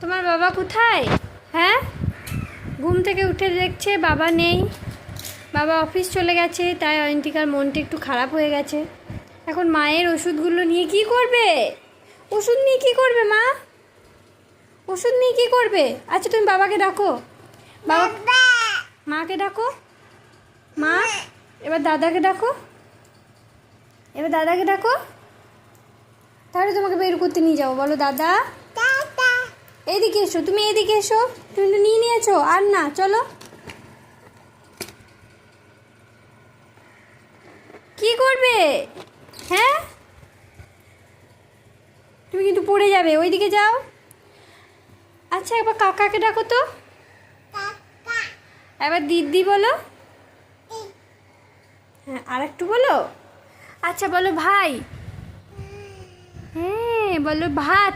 তোমার বাবা কোথায়? হ্যাঁ, ঘুম থেকে উঠে দেখছে বাবা নেই, বাবা অফিস চলে গেছে, তাই অয়ন্তিকার মনটা একটু খারাপ হয়ে গেছে। এখন মায়ের ওষুধগুলো নিয়ে কি করবে? ওষুধ নিয়ে কি করবে মা? ওষুধ নিয়ে কি করবে? আচ্ছা তুমি বাবাকে ডাকো, বাবা মাকে ডাকো, মা এবার দাদাকে ডাকো, এবার দাদাকে ডাকো, তাহলে তোমাকে বের করতে নিয়ে যাবো। বলো দাদা এইদিকে এসো, তুমি এইদিকে এসো, তুমি তো নিয়ে নিয়েছো আর না, চলো। কি করবে? হ্যাঁ, তুমি কিন্তু পড়ে যাবে, ওইদিকে যাও। আচ্ছা একবার কাকাকে ডাকো তো, এবার দিদি বলো, হ্যাঁ আর একটু বলো। আচ্ছা বলো ভাই, হ্যাঁ বলো ভাত।